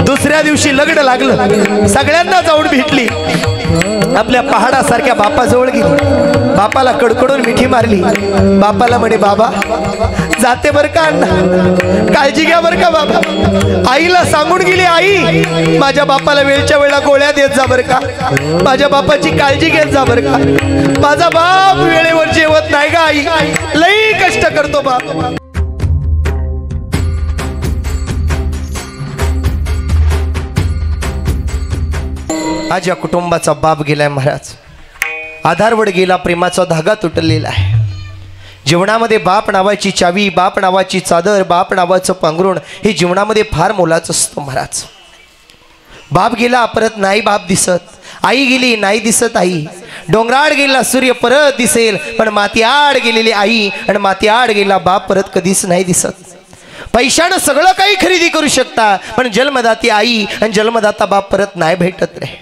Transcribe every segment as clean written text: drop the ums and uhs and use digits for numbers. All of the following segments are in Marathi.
दुसऱ्या दिवशी लग्न लागलं, सगळ्यांना जाऊन भेटली, आपल्या पहाडासारख्या बापाजवळ गेली, बापाला कडकडून मिठी मारली, बापाला म्हणे बाबा जाते बर का अण्णा, काळजी घ्या बर का बाबा. आईला सांगून गेली, आई माझ्या बापाला वेळच्या वेळेला गोळ्या देत जा बर का, माझ्या बापाची काळजी घेत जा बर का, माझा बाप वेळेवर जेवत नाही का आई, लई कष्ट करतो बाप. आज या कुटुंबाचा बाप गेलाय महाराज, आधारवड गेला, प्रेमाचा धागा तुटलेला आहे. जीवनामध्ये बाप नावाची चावी, बाप नावाची चादर, बाप नावाचं पांघरुण हे जीवनामध्ये फार मोलाचं असतं महाराज. बाप गेला परत नाही बाप दिसत, आई गेली नाही दिसत आई, डोंगराड गेला सूर्य परत दिसेल पण माती आड गेलेली आई आणि माती आड गेला बाप परत कधीच नाही दिसत. पैशानं सगळं काही खरेदी करू शकता पण जन्मदाती आई आणि जन्मदाता बाप परत नाही भेटत रे.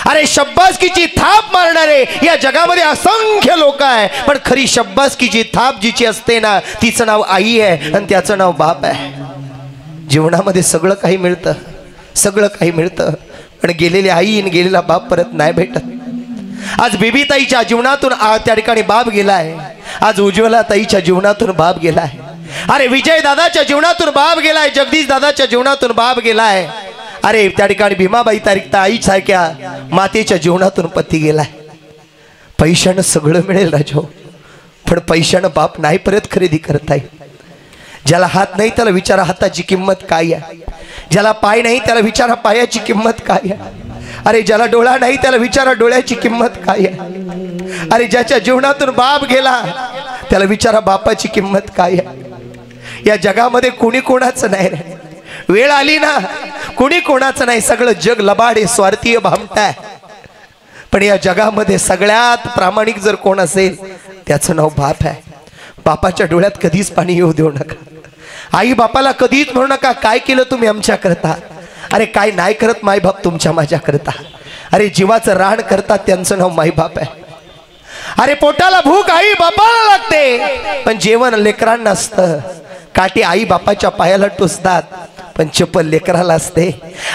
अरे शब्बासकीची थाप मारणारे या जगामध्ये असंख्य लोक आहे पण खरी शब्बासकीची थाप जिची असते ना तिचं नाव आई आहे आणि त्याचं नाव बाप आहे. जीवनामध्ये सगळं काही मिळतं, सगळं काही मिळतं पण गेलेली आई आणि गेलेला बाप परत नाही भेटत. आज बेबीताईच्या जीवनातून त्या ठिकाणी बाप गेलाय, आज उज्ज्वला ताईच्या जीवनातून बाप गेलाय, अरे विजय दादाच्या जीवनातून बाप गेलाय, जगदीश दादाच्या जीवनातून बाप गेलाय, अरे त्या ठिकाणी भीमाबाई तारिकता आई सारख्या मातेच्या जीवनातून पती गेलाय. पैशानं सगळं मिळेल राजो पण पैशानं बाप नाही परत खरेदी करता येईल. ज्याला हात नाही त्याला विचारा हाताची किंमत काय आहे, ज्याला पाय नाही त्याला विचारा पायाची किंमत काय आहे, अरे ज्याला डोळा नाही त्याला विचारा डोळ्याची किंमत काय आहे, अरे ज्याच्या जीवनातून बाप गेला त्याला विचारा बापाची किंमत काय आहे. या जगामध्ये कोणी कोणाचं नाही रे, वेळ आली ना कोणी कोणाचं नाही, सगळं जग लबाडे स्वार्थीय भामटाय. पण या जगामध्ये सगळ्यात प्रामाणिक जर कोण असेल त्याचं नाव बाप आहे. बापाच्या डोळ्यात कधीच पाणी येऊ देऊ नका, आई बापाला कधीच म्हणू नका काय केलं तुम्ही आमच्या करता, अरे काय नाही करत माय बाप तुमच्या माझ्या करता, अरे जीवाचं रान करतात त्यांचं नाव माई बाप आहे. अरे पोटाला भूक आई बापाला लागते पण जेवण लेकरांना असतं, काठी आई बापाच्या पायाला टोचतात पण चप्पल लेकराला असते.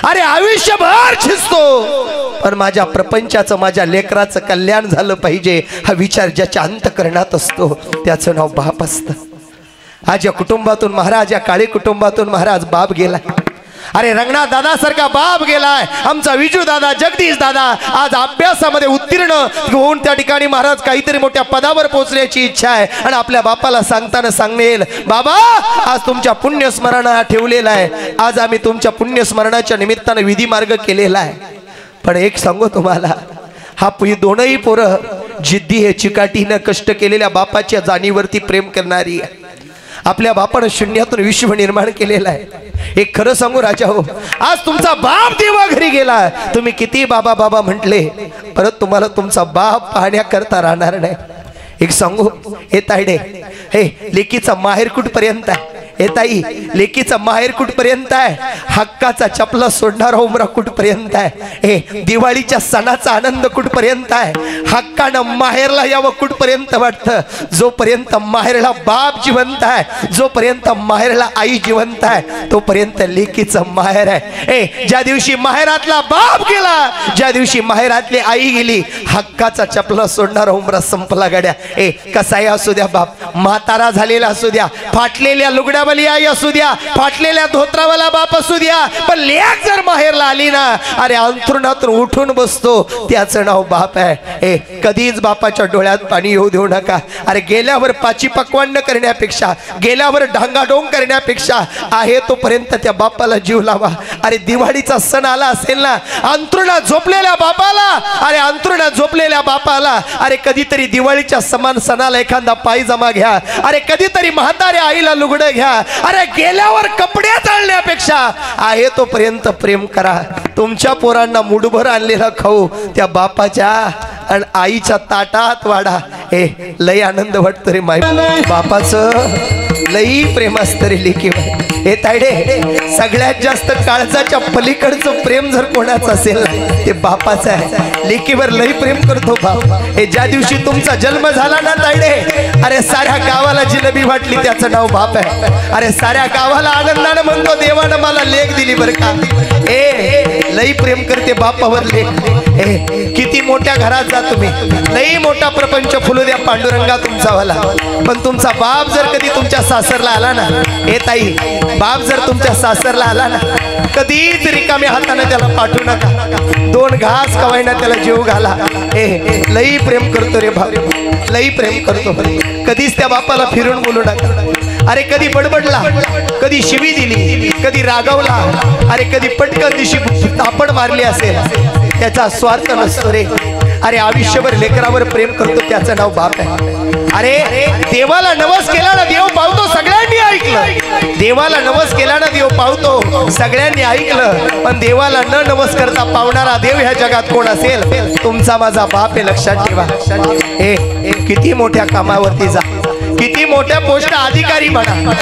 अरे आयुष्यभर शिजतो पण माझ्या प्रपंचाचं माझ्या लेकराचं कल्याण झालं पाहिजे हा विचार ज्याच्या अंतःकरणात असतो त्याचं नाव बाप असतं. आज या कुटुंबातून महाराज, या काळे कुटुंबातून महाराज बाप गेलाय. अरे रंगनाथ दादा सारखा बाप गेलाय, आमचा विजू दादा, जगदीश दादा आज अभ्यासामध्ये उत्तीर्ण होऊन त्या ठिकाणी महाराज काहीतरी मोठ्या पदावर पोहोचण्याची इच्छा आहे आणि आपल्या बापाला सांगताना सांगेल बाबा आज तुमच्या पुण्यस्मरणा ठेवलेला आहे, आज आम्ही तुमच्या पुण्यस्मरणाच्या निमित्तानं विधी मार्ग केलेला आहे. पण एक सांगू तुम्हाला, हा दोनही पोरं जिद्दी हे चिकाटीनं कष्ट केलेल्या बापाच्या जाणीवरती प्रेम करणारी आहे. आपल्या बापानं शून्यातून विश्व निर्माण केलेलं आहे. एक खरं सांगू राजा हो, आज तुमचा बाप देवा घरी गेला, तुम्ही किती बाबा बाबा म्हटले परत तुम्हाला तुमचा बाप पाहण्याकरता राहणार नाही. एक सांगू हे तायडे, हे लेकीचा माहेर कुठपर्यंत आहे, हे ताई लेकीचा माहेर कुठपर्यंत आहे, हक्काचा चपला सोडणारा उमरा कुठपर्यंत आहे, हे दिवाळीच्या सणाचा आनंद कुठपर्यंत आहे, हक्कानं माहेरला यावं कुठपर्यंत वाटतं. जोपर्यंत माहेरला बाप जिवंत आहे, जोपर्यंत माहेरला आई जिवंत आहे तोपर्यंत लेकीचं माहेर आहे. ज्या दिवशी माहेरातला बाप गेला, ज्या दिवशी माहेरातली आई गेली, हक्काचा चपला सोडणारा उमरा संपला गड्या. कसाही असू द्या बाप, म्हातारा झालेला असू द्या, फाटलेल्या लुगड्या आई असू द्या, फाटलेल्या धोत्रावाला बाप असू द्या, पण लेक जर माहेरला आली ना अरे अंथरुणातून उठून बसतो त्याचं नाव बाप आहे. कधीच बापाच्या डोळ्यात पाणी येऊ देऊ नका. अरे गेल्यावर पाची पकवान करण्यापेक्षा, गेल्यावर ढांगाडोंग करण्यापेक्षा आहे तोपर्यंत त्या बापाला जीव लावा. अरे दिवाळीचा सण आला असेल ना, अंथरुणात झोपलेल्या बापाला, अरे अंथरुणात झोपलेल्या बापाला अरे कधीतरी दिवाळीच्या समान सणाला एखादा पायजमा घ्या, अरे कधीतरी म्हाताऱ्या आईला लुगडं घ्या. अरे गेल्यावर कपडे चालण्यापेक्षा आहे तोपर्यंत प्रेम करा. तुमच्या पोरांना मुठभर आणलेला खाऊ त्या बापाच्या आणि आईच्या ताटात वाढा. लई आनंद वाटतो रे माय बापाचं, लई प्रेम असतं रे लेकीवर. हे तायडे, सगळ्यात जास्त काळजाच्या पलीकडचं प्रेम जर कोणाचं असेल ना ते बापाचं आहे. लेकीवर लई प्रेम करतो बाप. हे ज्या दिवशी तुमचा जन्म झाला ना तायडे, अरे साऱ्या गावाला जिलेबी वाटली त्याचं नाव बाप आहे. अरे साऱ्या गावाला आनंदानं म्हणतो देवानं मला लेक दिली बरं का. लई प्रेम करते बापावर लेक. किती मोठ्या घरात जा तुम्ही, लई मोठा प्रपंच फुलू द्या पांडुरंगा तुमचावाला, पण तुमचा बाप जर कधी तुमच्या सासरला आला ना, ताई बाप जर तुमच्या सासरला आला ना, कधीच रिकाम्या हाताने त्याला पाठवू नका. 2 घास कवायना त्याला जीव घाला. लई प्रेम करतो रे बाप, लई प्रेम करतो. कधीच त्या बापाला फिरून बोलू नका. अरे कधी बडबडला, कधी शिवी दिली, कधी रागवला, अरे कधी पटकन दिशी तापड मारली असेल, त्याचा स्वार्थ नसतो रे. अरे आयुष्यभर लेकरावर प्रेम करतो त्याचं नाव बाप आहे. अरे देवाला नवस केला ना देव पावतो, सगळ्यांनी ऐकलं. देवाला नवस केला ना देव पावतो, सगळ्यांनी ऐकलं. पण देवाला न नवस करता पावणारा देव ह्या जगात कोण असेल? तुमचा माझा बाप आहे, लक्षात ठेवा. किती मोठ्या कामावरती जा, किती मोठ्या पोस्ट अधिकारी बना,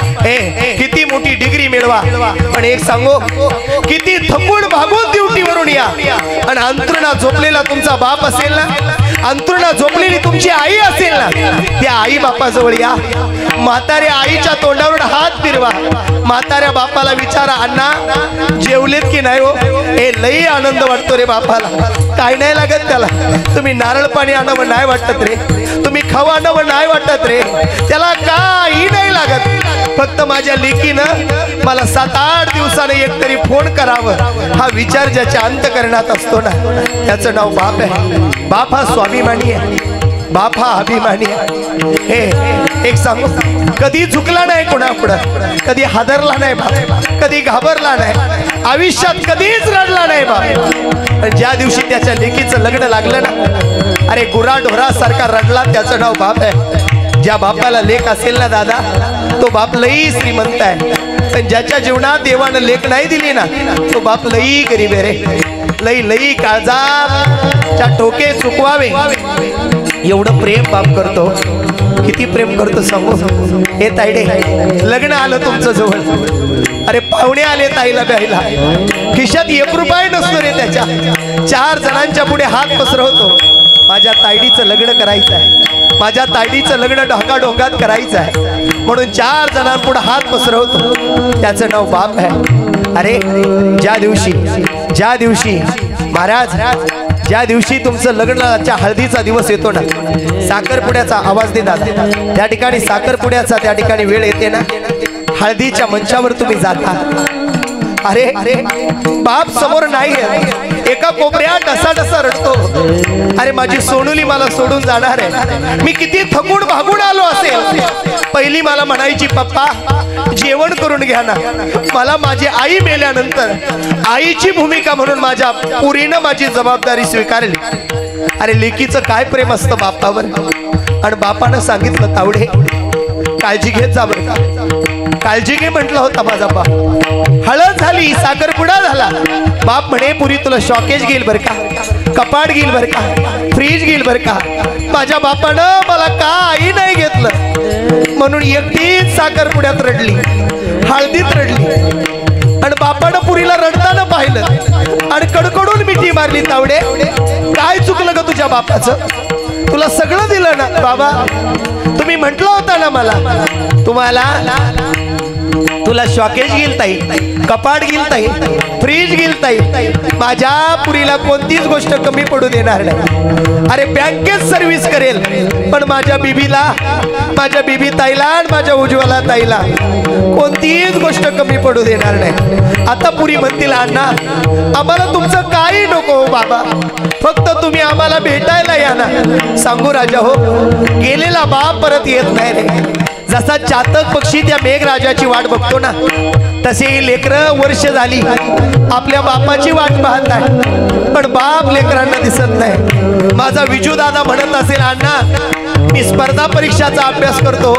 किती मोठी डिग्री मिळवा, पण एक सांगू, किती थकून भागून ड्युटीवरून या आणि अंथरुणा झोपलेला तुमचा बाप असेल ना, अंथरुणा झोपलेली तुमची आई असेल ना, त्या आई बापाजवळ या. म्हाताऱ्या आईच्या तोंडावर हात फिरवा. म्हाताऱ्या बापाला विचारा, अण्णा जेवलेत की नाही हो? लई आनंद वाटतो रे बापाला. काय नाही लागत त्याला. तुम्ही नारळ पाणी आणावं नाही वाटत रे, तुम्ही खाऊ आणावं नाही वाटत रे, त्याला काही नाही लागत. फक्त माझ्या लेकीनं मला 7-8 दिवसाने एक तरी फोन करावं, हा विचार ज्याच्या अंतकरणात असतो ना, त्याचं नाव बाप आहे. बाप हा स्वाभिमानी आहे, बाप हा अभिमानी आहे. एक सांगू, कधी झुकला नाही कोणापुढं, कधी हादरला नाही बाप, कधी घाबरला नाही, आयुष्यात कधीच रडला नाही बाप. ज्या दिवशी त्याच्या लेकीचं लग्न लागलं ना, अरे गुराढोरासारखा रडला, त्याचं नाव बाप आहे. ज्या बापाला लेक असेल ना दादा, तो बाप लई श्रीमंत आहे. पण ज्याच्या जीवनात देवानं लेक नाही दिली ना, तो बाप लई गरीब आहे रे. लई काळजाच्या टोके चुकवावे एवढं प्रेम बाप करतो. किती प्रेम करतो सांगू. हे ताईडे, लग्न आलं तुमचं जवळ, अरे पाहुणे आले ताईला प्यायला, खिशात 1 रुपया नसतो रे त्याच्या. 4 जणांच्या पुढे हात पसरवतो, माझ्या ताईडीचं लग्न करायचं आहे, माझ्या ताईडीचं लग्न ढोंगात करायचं आहे, म्हणून 4 जणांपुढे हात पसरवतो, त्याचं नाव बाप आहे. अरे ज्या दिवशी महाराज, ज्या दिवशी तुमचं लग्नाच्या हळदीचा दिवस येतो ना, साखरपुड्याचा आवाज देणार, त्या ठिकाणी साखरपुड्याचा त्या ठिकाणी वेळ येते ना, हळदीच्या मंचावर तुम्ही जाता. अरे बाप समोर नाही, एका कोपऱ्यात डसा रडतो. अरे माझी सोनुली मला सोडून जाणार आहे, मी किती थकून भागून आलो असेल. पहिली मला म्हणायची, पप्पा जेवण करून घ्या ना. मला माझी आई मेल्यानंतर आईची भूमिका म्हणून माझ्या पुरीनं माझी जबाबदारी स्वीकारली. अरे लेकीचं काय प्रेम असतं बापावर. आणि बापानं सांगितलं, तावडे काळजी घेत जा बरं का, काळजी घे म्हटलं होता माझा बाप. हळद झाली, साखरपुडा झाला, बाप म्हणे पुरी तुला शॉकेज घेईल बरं का, कपाट घेईल बरं का, फ्रीज घेईल बरं का. माझ्या बापानं मला काही नाही घेतलं, म्हणून एकटीच साखरपुड्यात रडली, हळदीत रडली. आणि बापानं पुरीला रडताना पाहिलं आणि कडकडून मिठी मारली. तावडे काय चुकलं ग तुझ्या बापाचं, तुला सगळं दिलं ना बाबा. तुम्ही म्हटलं होता ना मला, तुला शॉकेज घेईल ताई, कपाट घेईल ताई, फ्रीज घेईल ताई, माझ्या पुरीला कोणतीच गोष्ट कमी पडू देणार नाही. अरे बँकेत सर्व्हिस करेल, पण माझ्या बीबी ताईला आणि माझ्या उज्ज्वला ताईला कोणतीच गोष्ट कमी पडू देणार नाही. आता पुरी म्हणतील, अण्णा आम्हाला तुमचं काही नको बाबा, फक्त तुम्ही आम्हाला भेटायला या ना. सांगू राजा हो, गेलेला बाप परत येत नाही रे. जसा चातक पक्षी त्या मेघराजाची वाट बघतो ना, तसे लेकरं वर्ष झाली आपल्या बापाची वाट पाहत आहे, पण बाप लेकरांना दिसत नाही. माझा विजू दादा म्हणत असेल, अण्णा मी स्पर्धा परीक्षाचा अभ्यास करतो,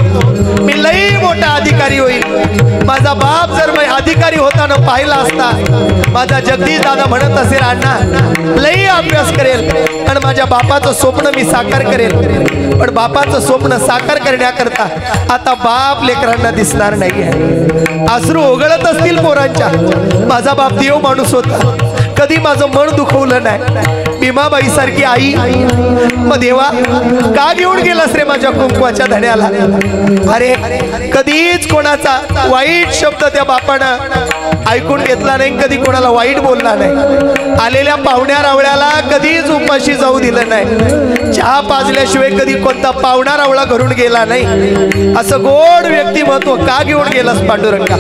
मी लई मोठा अधिकारी होईल। माझा बाप जर मी अधिकारी होताना पाहिला असता, माझा जगदीश दादा म्हणत असेल अण्णा लई अभ्यास करेल आणि माझ्या बापाचं स्वप्न मी साकार करेल। पण बापाचं स्वप्न साकार करण्याकरता आता बाप लेकरांना दिसणार नाहीये। अश्रू ओघळत असतील पोरांच्या। माझा बाप देव माणूस होता, कधी माझं मन दुखवलं नाही। भीमाबाई सारखी आई, मग देवा का घेऊन गेलास रे माझ्या कुंकवाच्या धड्याला? अरे कधीच कोणाचा वाईट शब्द त्या बापानं ऐकून घेतला नाही, कधी कोणाला वाईट बोलला नाही। आलेल्या पाहुण्या रावळ्याला कधीच उपाशी जाऊ दिलं नाही। चहा पाजल्याशिवाय कधी कोणता पाहुणा रावळा घरून गेला नाही। असं गोड व्यक्तिमत्व का घेऊन गेलास पांडुरंगा?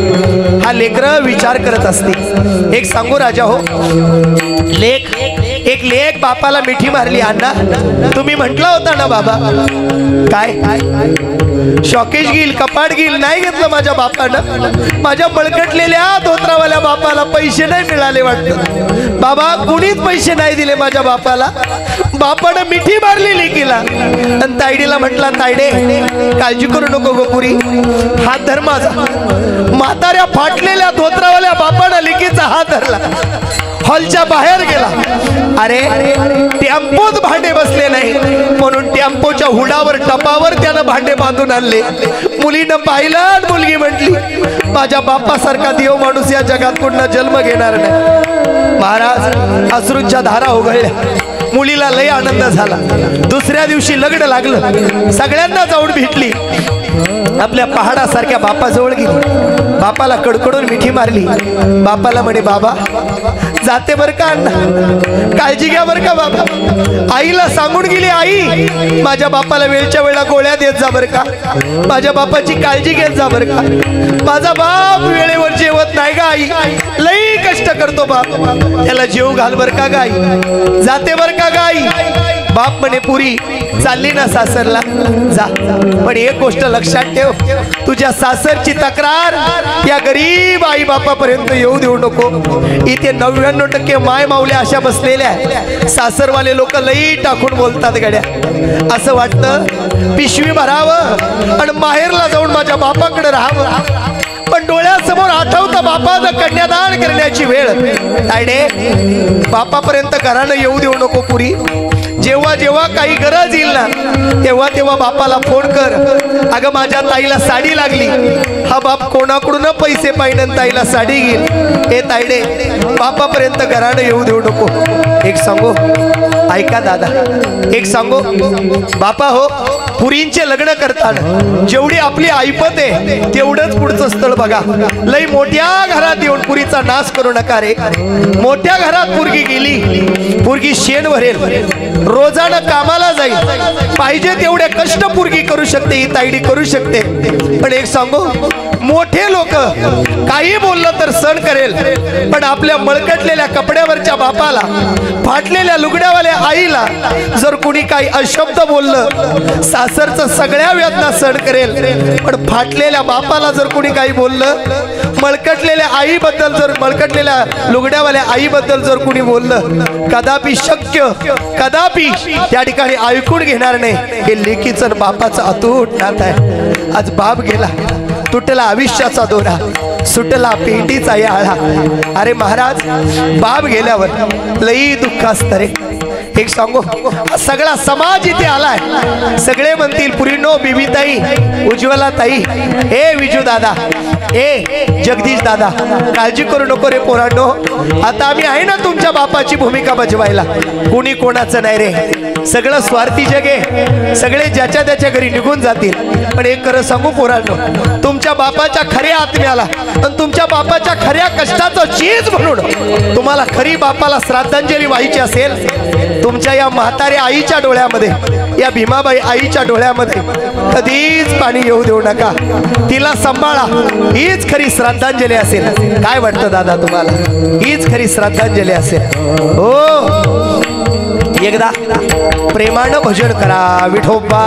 हा लेकरं विचार करत असते। एक सांगू राजा हो, एक लेक बापाला मिठी मारली। अण्णा तुम्ही म्हटला होता ना बाबा, काय शॉकेज घेईल कपाट घेईल, नाही घेतलं माझ्या बापानं। माझ्या बळकटलेल्या धोत्रावाल्या बापाला पैसे नाही मिळाले वाटतं। बाबा कुणीच पैसे नाही दिले माझ्या बापाला। बापानं मिठी मारली लेकीला आणि तायडीला म्हटला, तायडे काळजी करू नको गोपुरी, हात धर माझा। म्हाताऱ्या फाटलेल्या धोत्रावाल्या बापानं लेकीचा हात धरला, हॉलच्या बाहेर गेला। अरे टेम्पोत भांडे बसले नाही म्हणून टेम्पोच्या हुडावर टपावर त्यानं भांडे बांधून आणले। मुलीनं पाहिलं आणि मुलगी म्हटली, माझ्या बापासारखा देव माणूस या जगात पुन्हा जन्म घेणार नाही। महाराज अश्रूंच्या धारा ओघळल्या, मुलीला लय आनंद झाला। दुसऱ्या दिवशी लग्न लागलं, सगळ्यांना जाऊन भेटली। आपल्या पहाडासारख्या बापाजवळ गेली, बापाला कडकडून मिठी मारली। बापाला म्हणे, बाबा जाते बर का अण्णा, काळजी घ्या बर का बाबा। आईला सांगून गेली, आई माझ्या बापाला वेळच्या वेळेला गोळ्या देत जा बर का, माझ्या बापाची काळजी घेत जा बर का। माझा बाप वेळेवर जेवत नाही का आई, लई कष्ट करतो बाप, त्याला जेव घाल बर का गाई, जाते बर का गाई। बाप म्हणे, पुरी चालली ना सासरला जा, पण एक गोष्ट लक्षात ठेव, तुझ्या सासरची तक्रार या गरीब आई बापापर्यंत येऊ देऊ नको। इथे 99% माय माऊल्या अशा बसलेल्या आहे, सासरवाले लोक लई टाकून बोलतात गड्या। असं वाटतं पिशवी भरावं आणि माहेरला जाऊन माझ्या बापाकडे राहावं, पण डोळ्यासमोर आठवतं बापाचं कन्यादान करण्याची वेळ। तायडे बापापर्यंत घरानं येऊ देऊ नको पुरी। जेव्हा जेव्हा काही गरज येईल ना, तेव्हा तेव्हा बापाला फोन कर, अगं माझ्या ताईला साडी लागली, हा बाप कोणाकडून पैसे पाहिजे ताईला साडी घेईल। हे तायडे बापापर्यंत घरानं येऊ देऊ नको। एक सांगू ऐका दादा, एक सांगू बापा हो, पुरींचे लग्न करताना जेवढी आपली ऐपत आहे तेवढंच पुढचं स्थळ बघा। लई मोठ्या घरात येऊन पुरीचा नाश करू नका रे। मोठ्या घरात पुरगी गेली, पुरगी शेण भरेल, रोजानं कामाला जाईल, पाहिजे तेवढे कष्ट पुरगी करू शकते, ही तायडी करू शकते। पण एक सांगू, मोठे लोक काही बोललं तर सण करेल, पण आपल्या मळकटलेल्या कपड्यावरच्या बापाला, फाटलेल्या लुगड्यावाल्या आईला जर कुणी काही अशब्द बोललं, सासरचं सगळ्या वेदना सण करेल, पण फाटलेल्या बापाला जर कुणी काही बोललं, मळकटलेल्या आईबद्दल जर, मळकटलेल्या लुगड्यावाल्या आईबद्दल जर कुणी बोललं, कदापि शक्य कदापि त्या ठिकाणी ऐकून घेणार नाही। हे लेकीचं बापाचं अतूट नातं आहे। आज बाप गेला, तुटला आयुष्याचा दोरा, सुटला पेटीचा याळा। अरे महाराज बाप गेल्यावर लई दुःख असतं रे। एक सांगू, सगळा समाज इथे आलाय, सगळे म्हणतील पुरीनो, बीबीताई, उज्ज्वला ताई, ए विजू दादा, ए जगदीश दादा, काळजी करू नको रे पोरांनो, आता आम्ही आहे ना तुमच्या बापाची भूमिका बजवायला। कुणी कोणाचं नाही रे, सगळं स्वार्थी जग आहे, सगळे ज्याच्या त्याच्या घरी निघून जातील। पण एक खरं सांगू पोरांनो, तुमच्या बापाच्या खऱ्या आत्म्याला आणि तुमच्या बापाच्या खऱ्या कष्टाचं चीज म्हणून तुम्हाला खरी बापाला श्राद्धांजली व्हायची असेल, तुमच्या या म्हाताऱ्या आईच्या डोळ्यामध्ये, या भीमाबाई आईच्या डोळ्यामध्ये कधीच पाणी येऊ देऊ नका, तिला सांभाळा, हीच खरी श्रद्धांजली असेल। काय वाटतं दादा तुम्हाला, हीच खरी श्रद्धांजली असेल हो? एकदा प्रेमानं भजन करा विठोबा।